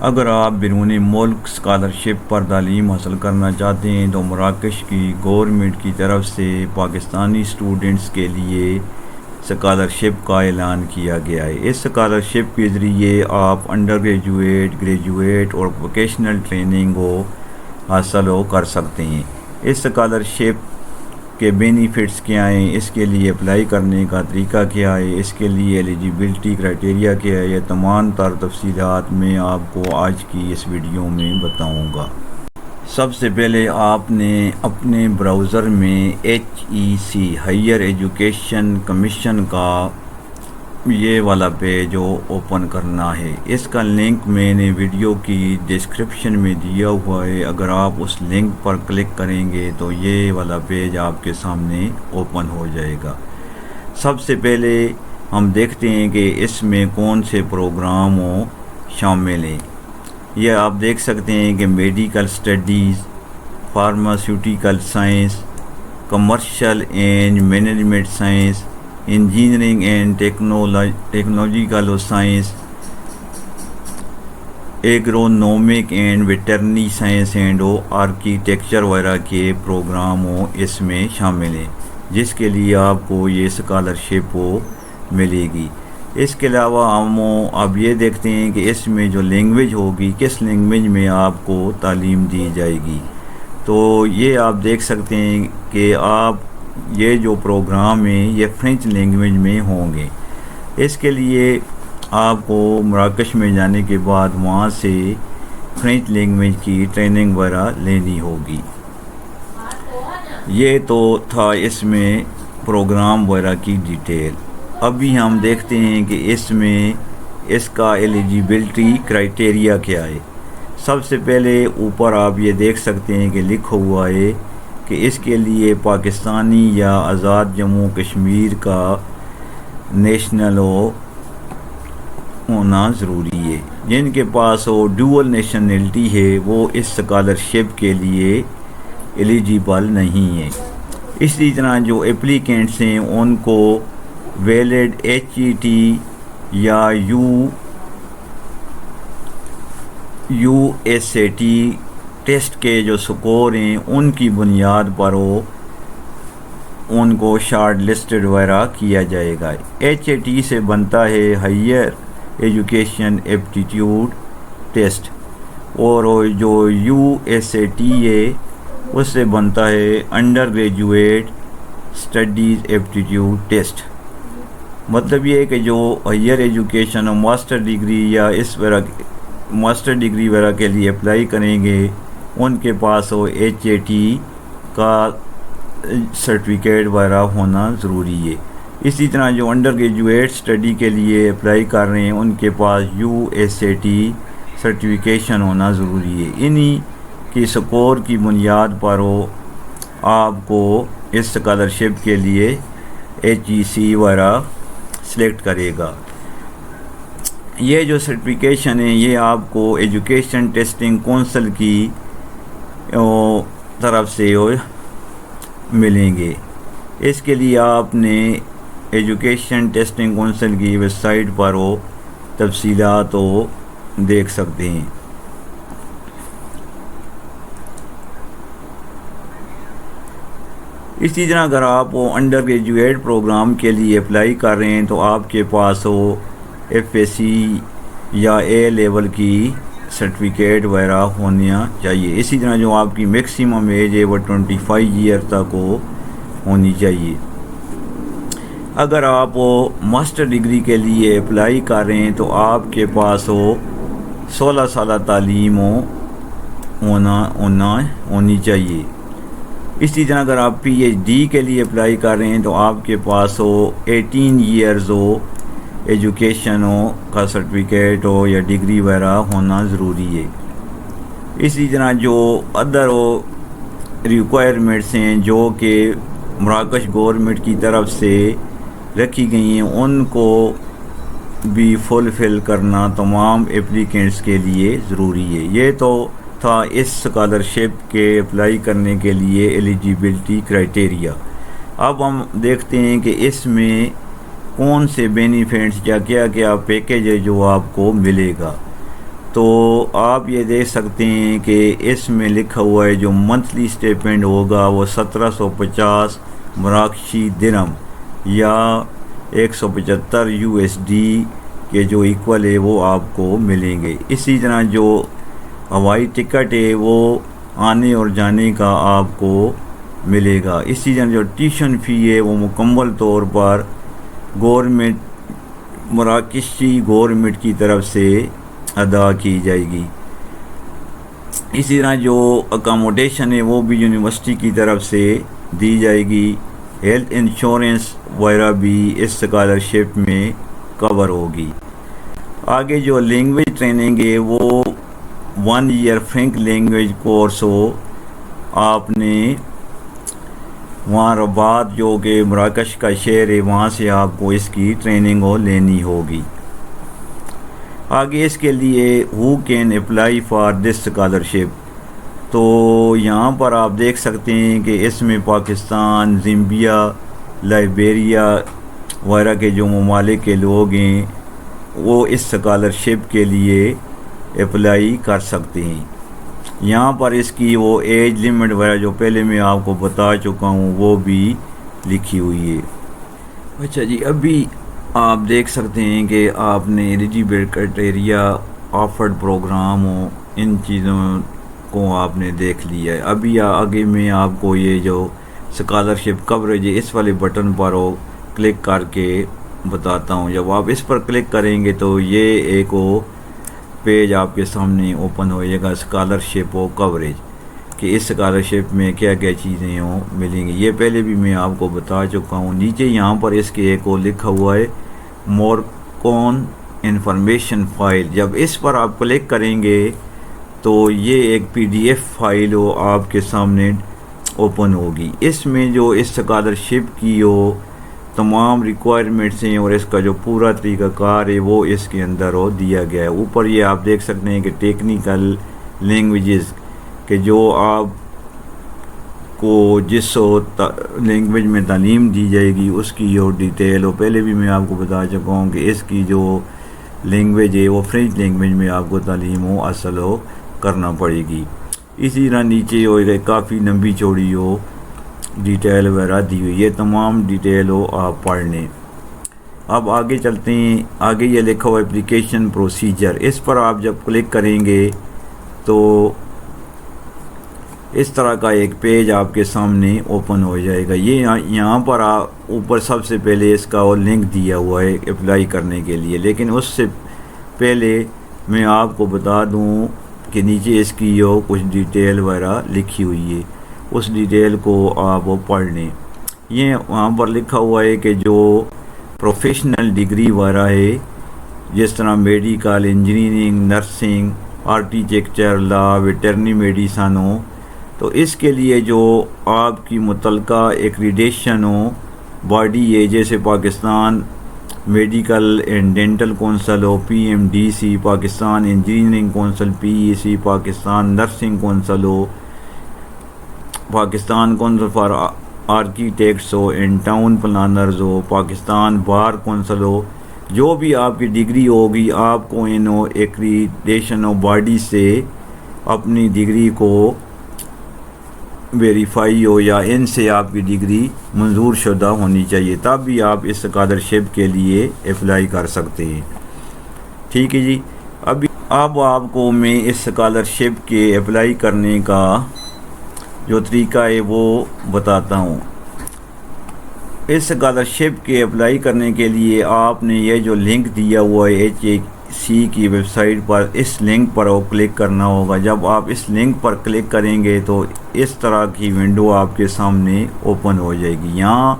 اگر آپ بیرون ملک اسکالرشپ پر تعلیم حاصل کرنا چاہتے ہیں تو مراکش کی گورنمنٹ کی طرف سے پاکستانی اسٹوڈنٹس کے لیے اسکالرشپ کا اعلان کیا گیا ہے۔ اس اسکالرشپ کے ذریعے آپ انڈر گریجویٹ، گریجویٹ اور ووکیشنل ٹریننگ حاصل کر سکتے ہیں۔ اس اسکالرشپ کے بینیفٹس کیا ہیں، اس کے لیے اپلائی کرنے کا طریقہ کیا ہے، اس کے لیے ایلیجیبلٹی کرائٹیریا کیا ہے، یہ تمام تر تفصیلات میں آپ کو آج کی اس ویڈیو میں بتاؤں گا۔ سب سے پہلے آپ نے اپنے براؤزر میں HEC ہائیر ایجوکیشن کمیشن کا یہ والا پیج اوپن کرنا ہے۔ اس کا لنک میں نے ویڈیو کی ڈسکرپشن میں دیا ہوا ہے۔ اگر آپ اس لنک پر کلک کریں گے تو یہ والا پیج آپ کے سامنے اوپن ہو جائے گا۔ سب سے پہلے ہم دیکھتے ہیں کہ اس میں کون سے پروگرام شامل ہیں۔ یہ آپ دیکھ سکتے ہیں کہ medical studies, pharmaceutical science, commercial and management science, engineering and technological science, agronomic and veterinary science and architecture وغیرہ کے پروگرام اس میں شامل ہیں، جس کے لیے آپ کو یہ اسکالرشپ ملے گی۔ اس کے علاوہ ہم اب یہ دیکھتے ہیں کہ اس میں جو لینگویج ہوگی، کس لینگویج میں آپ کو تعلیم دی جائے گی۔ تو یہ آپ دیکھ سکتے ہیں کہ آپ یہ جو پروگرام ہیں یہ فرینچ لینگویج میں ہوں گے۔ اس کے لیے آپ کو مراکش میں جانے کے بعد وہاں سے فرینچ لینگویج کی ٹریننگ وغیرہ لینی ہوگی۔ یہ تو تھا اس میں پروگرام وغیرہ کی ڈیٹیل۔ ابھی ہم دیکھتے ہیں کہ اس میں اس کا ایلیجیبلٹی کرائٹیریا کیا ہے۔ سب سے پہلے اوپر آپ یہ دیکھ سکتے ہیں کہ لکھا ہوا ہے کہ اس کے لیے پاکستانی یا آزاد جموں کشمیر کا نیشنل ہونا ضروری ہے۔ جن کے پاس ڈوئل نیشنلٹی ہے وہ اس اسکالرشپ کے لیے ایلیجیبل نہیں ہے۔ اسی طرح جو اپلیکینٹس ہیں ان کو ویلڈ HET یا USAT ٹیسٹ کے جو سکور ہیں ان کی بنیاد پر ان کو شارٹ لسٹڈ وغیرہ کیا جائے گا۔ HAT سے بنتا ہے ہائیر ایجوکیشن ایپٹیٹیوڈ ٹیسٹ، اور جو USAT ہے اس سے بنتا ہے under graduate studies aptitude test. مطلب یہ ہے کہ جو ہائیر ایجوکیشن اور ماسٹر ڈگری یا اس ماسٹر ڈگری وغیرہ کے لیے اپلائی کریں گے ان کے پاس HAT کا سرٹیفکیٹ وغیرہ ہونا ضروری ہے۔ اسی طرح جو انڈر گریجویٹ اسٹڈی کے لیے اپلائی کر رہے ہیں ان کے پاس USAT سرٹیفکیشن ہونا ضروری ہے۔ انہی کی سکور کی بنیاد پر آپ کو اس اسکالرشپ کے لیے HEC وغیرہ سلیکٹ کرے گا۔ یہ جو سرٹیفکیشن ہے یہ آپ کو ایجوکیشن ٹیسٹنگ کونسل کی طرف سے ملیں گے۔ اس کے لیے آپ نے ایجوکیشن ٹیسٹنگ کونسل کی ویب سائٹ پر تفصیلات دیکھ سکتے ہیں۔ اسی طرح اگر آپ انڈر گریجویٹ پروگرام کے لیے اپلائی کر رہے ہیں تو آپ کے پاس FSc یا A لیول کی سرٹیفکیٹ وغیرہ ہونا چاہیے۔ اسی طرح جو آپ کی میکسیمم ایج ہے وہ 25 ایئر تک ہونی چاہیے۔ اگر آپ ماسٹر ڈگری کے لیے اپلائی کر رہے ہیں تو آپ کے پاس 16 سالہ تعلیم ہونی چاہیے۔ اسی طرح اگر آپ PhD کے لیے اپلائی کر رہے ہیں تو آپ کے پاس 18 ایئرز ایجوکیشن کا سرٹیفکیٹ یا ڈگری وغیرہ ہونا ضروری ہے۔ اسی طرح جو ادر ریکوائرمنٹس ہیں جو کہ مراکش گورنمنٹ کی طرف سے رکھی گئی ہیں ان کو بھی فلفل کرنا تمام اپلیکینٹس کے لیے ضروری ہے۔ یہ تو تھا اس اسکالرشپ کے اپلائی کرنے کے لیے ایلیجیبلٹی کرائٹیریا۔ اب ہم دیکھتے ہیں کہ اس میں کون سے بینیفٹس یا کیا کیا پیکیج ہے جو آپ کو ملے گا۔ تو آپ یہ دیکھ سکتے ہیں کہ اس میں لکھا ہوا ہے جو منتھلی اسٹیپینڈ ہوگا وہ 1750 مراکشی درہم یا 175 USD کے جو ایکول ہے وہ آپ کو ملیں گے۔ اسی طرح جو ہوائی ٹکٹ ہے وہ آنے اور جانے کا آپ کو ملے گا۔ اسی طرح جو ٹیوشن فی ہے وہ مکمل طور پر مراکشی گورنمنٹ کی طرف سے ادا کی جائے گی۔ اسی طرح جو اکاموڈیشن ہے وہ بھی یونیورسٹی کی طرف سے دی جائے گی۔ ہیلتھ انشورنس وغیرہ بھی اس اسکالرشپ میں کور ہوگی۔ آگے جو لینگویج ٹریننگ ہے وہ 1 ایئر فرینک لینگویج کورس ہو، آپ نے وہاں رباط جو کہ مراکش کا شہر ہے وہاں سے آپ کو اس کی ٹریننگ لینی ہوگی۔ آگے اس کے لیے who can apply for this scholarship, تو یہاں پر آپ دیکھ سکتے ہیں کہ اس میں پاکستان، زمبیا، لائبیریا وغیرہ کے جو ممالک کے لوگ ہیں وہ اس اسکالرشپ کے لیے اپلائی کر سکتے ہیں۔ یہاں پر اس کی وہ ایج لیمٹ وغیرہ جو پہلے میں آپ کو بتا چکا ہوں وہ بھی لکھی ہوئی ہے۔ اچھا جی، ابھی آپ دیکھ سکتے ہیں کہ آپ نے ایلیجیبل کرائٹیریا، آفرڈ پروگرام ہو، ان چیزوں کو آپ نے دیکھ لیا ہے۔ ابھی آگے میں آپ کو یہ جو اسکالرشپ کوریج ہے اس والے بٹن پر کلک کر کے بتاتا ہوں۔ جب آپ اس پر کلک کریں گے تو یہ ایک پیج آپ کے سامنے اوپن ہو جائے گا، اسکالرشپ کوریج، کہ اس اسکالرشپ میں کیا کیا چیزیں ملیں گی۔ یہ پہلے بھی میں آپ کو بتا چکا ہوں۔ نیچے یہاں پر اس کے ایک لکھا ہوا ہے مورکون انفارمیشن فائل، جب اس پر آپ کلک کریں گے تو یہ ایک PDF فائل آپ کے سامنے اوپن ہوگی۔ اس میں جو اس اسکالرشپ کی تمام ریکوائرمنٹس ہیں اور اس کا جو پورا طریقہ کار ہے وہ اس کے اندر دیا گیا ہے۔ اوپر یہ آپ دیکھ سکتے ہیں کہ ٹیکنیکل لینگویجز، کہ جو آپ کو جس لینگویج میں تعلیم دی جائے گی اس کی ڈیٹیل پہلے بھی میں آپ کو بتا چکا ہوں کہ اس کی جو لینگویج ہے وہ فرینچ لینگویج میں آپ کو تعلیم حاصل کرنا پڑے گی۔ اسی طرح نیچے کافی لمبی چوڑی ڈیٹیل وغیرہ دی ہوئی، یہ تمام ڈیٹیل آپ پڑھ لیں۔ اب آگے چلتے ہیں۔ آگے یہ لکھا ہوا اپلیکیشن پروسیجر، اس پر آپ جب کلک کریں گے تو اس طرح کا ایک پیج آپ کے سامنے اوپن ہو جائے گا۔ یہ یہاں پر اوپر سب سے پہلے اس کا لنک دیا ہوا ہے اپلائی کرنے کے لیے، لیکن اس سے پہلے میں آپ کو بتا دوں کہ نیچے اس کی کچھ ڈیٹیل وغیرہ لکھی ہوئی ہے، اس ڈیٹیل کو آپ پڑھ لیں۔ یہ وہاں پر لکھا ہوا ہے کہ جو پروفیشنل ڈگری وغیرہ ہے، جس طرح میڈیکل، انجینئرنگ، نرسنگ، آرکیٹیکچر، لا، ویٹرنری میڈیسن ہو، تو اس کے لیے جو آپ کی متعلقہ ایکریڈیشن باڈی ہے، جیسے Pakistan medical and dental council PMDC، Pakistan engineering council PEC، Pakistan nursing council Pakistan council for architects and town planners Pakistan bar council جو بھی آپ کی ڈگری ہوگی، آپ کو ان ایکریڈیشن باڈی سے اپنی ڈگری کو ویریفائی یا ان سے آپ کی ڈگری منظور شدہ ہونی چاہیے، تب بھی آپ اس اسکالرشپ کے لیے اپلائی کر سکتے ہیں۔ ٹھیک ہے جی، اب آپ کو میں اس اسکالرشپ کے اپلائی کرنے کا جو طریقہ ہے وہ بتاتا ہوں۔ اس اسکالرشپ کے اپلائی کرنے کے لیے آپ نے یہ جو لنک دیا ہوا ہے HAC کی ویب سائٹ پر، اس لنک پر کلک کرنا ہوگا۔ جب آپ اس لنک پر کلک کریں گے تو اس طرح کی ونڈو آپ کے سامنے اوپن ہو جائے گی۔ یہاں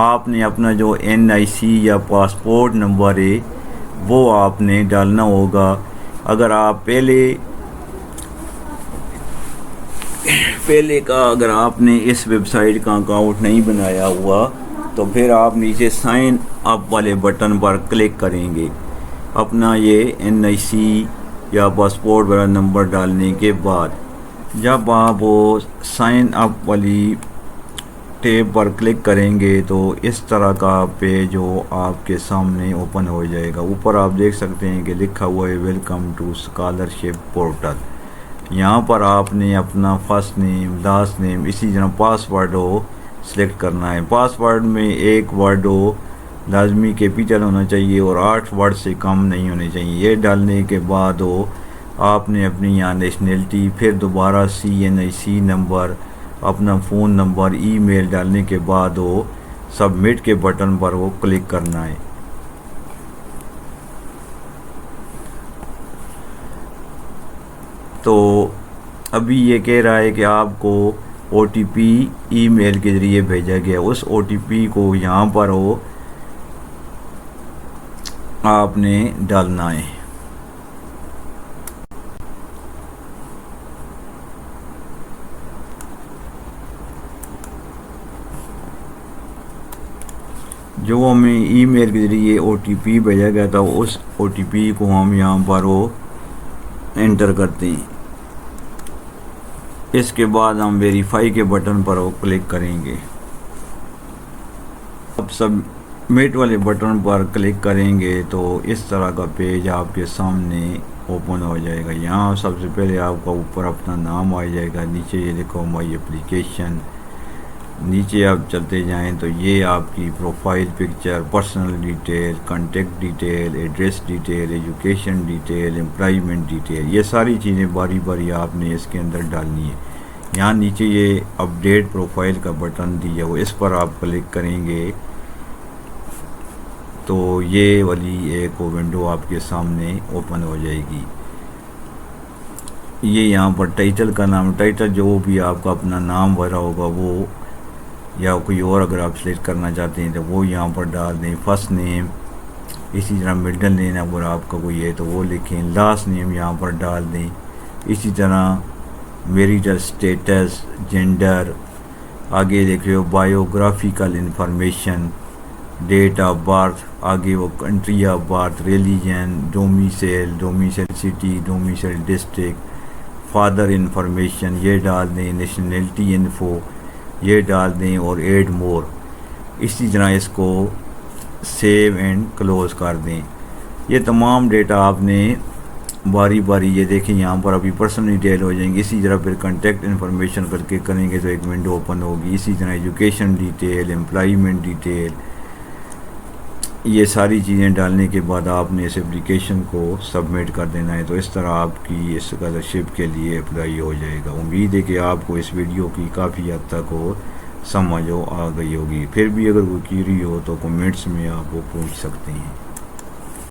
آپ نے اپنا جو NIC یا پاسپورٹ نمبر ہے وہ آپ نے ڈالنا ہوگا۔ اگر آپ پہلے کا اگر آپ نے اس ویب سائٹ کا اکاؤنٹ نہیں بنایا ہوا تو پھر آپ نیچے سائن اپ والے بٹن پر کلک کریں گے۔ اپنا یہ NIC یا پاسپورٹ والا نمبر ڈالنے کے بعد جب آپ سائن اپ والی ٹیب پر کلک کریں گے تو اس طرح کا پیج آپ کے سامنے اوپن ہو جائے گا۔ اوپر آپ دیکھ سکتے ہیں کہ لکھا ہوا ہے ویلکم ٹو اسکالرشپ پورٹل۔ یہاں پر آپ نے اپنا فرسٹ نیم، لاسٹ نیم، اسی طرح پاس ورڈ سلیکٹ کرنا ہے۔ پاس ورڈ میں ایک ورڈ لازمی کیپیٹل ہونا چاہیے اور 8 ورڈ سے کم نہیں ہونے چاہیے۔ یہ ڈالنے کے بعد آپ نے اپنی یہاں نیشنلٹی، پھر دوبارہ CNIC نمبر، اپنا فون نمبر، ای میل ڈالنے کے بعد سبمٹ کے بٹن پر کلک کرنا ہے۔ تو ابھی یہ کہہ رہا ہے کہ آپ کو OTP ای میل کے ذریعے بھیجا گیا۔ اس OTP کو یہاں پر آپ نے ڈالنا ہے۔ جو ہمیں ای میل کے ذریعے OTP بھیجا گیا تھا اس OTP کو ہم یہاں پر انٹر کرتے ہیں۔ اس کے بعد ہم ویریفائی کے بٹن پر کلک کریں گے۔ اب سبمٹ والے بٹن پر کلک کریں گے تو اس طرح کا پیج آپ کے سامنے اوپن ہو جائے گا۔ یہاں سب سے پہلے آپ کا اوپر اپنا نام آ جائے گا، نیچے یہ لکھو مائی اپلیکیشن، نیچے آپ چلتے جائیں تو یہ آپ کی profile picture, personal detail, contact detail, address detail, education detail, employment detail, یہ ساری چیزیں باری باری آپ نے اس کے اندر ڈالنی ہے۔ یہاں نیچے یہ اپڈیٹ پروفائل کا بٹن دیا ہو، اس پر آپ کلک کریں گے تو یہ والی ایک ونڈو آپ کے سامنے اوپن ہو جائے گی۔ یہ یہاں پر ٹائٹل کا نام، ٹائٹل جو بھی آپ کا اپنا نام وغیرہ ہوگا وہ، یا کوئی اور اگر آپ سلیکٹ کرنا چاہتے ہیں تو وہ یہاں پر ڈال دیں۔ فرسٹ نیم، اسی طرح مڈل نیم اگر آپ کا کوئی ہے تو وہ لکھیں، لاسٹ نیم یہاں پر ڈال دیں، اسی طرح میریٹل سٹیٹس، جینڈر، آگے دیکھ ہو biographical information, date of birth, آگے وہ country of birth, religion, domicile city, domicile district, father information یہ ڈال دیں، نیشنلٹی انفو یہ ڈال دیں اور ایڈ مور۔ اسی طرح اس کو سیو اینڈ کلوز کر دیں۔ یہ تمام ڈیٹا آپ نے باری باری، یہ دیکھیں یہاں پر ابھی پرسنل ڈیٹیل ہو جائیں گی، اسی طرح پھر کانٹیکٹ انفارمیشن کر کے کریں گے تو ایک ونڈو اوپن ہوگی، اسی طرح ایجوکیشن ڈیٹیل، امپلائمنٹ ڈیٹیل، یہ ساری چیزیں ڈالنے کے بعد آپ نے اس اپلیکیشن کو سبمٹ کر دینا ہے۔ تو اس طرح آپ کی اس اسکالرشپ کے لیے اپلائی ہو جائے گا۔ امید ہے کہ آپ کو اس ویڈیو کی کافی حد تک سمجھ آ گئی ہوگی۔ پھر بھی اگر کوئی کیوری ہو تو کمنٹس میں آپ کو پوچھ سکتے ہیں۔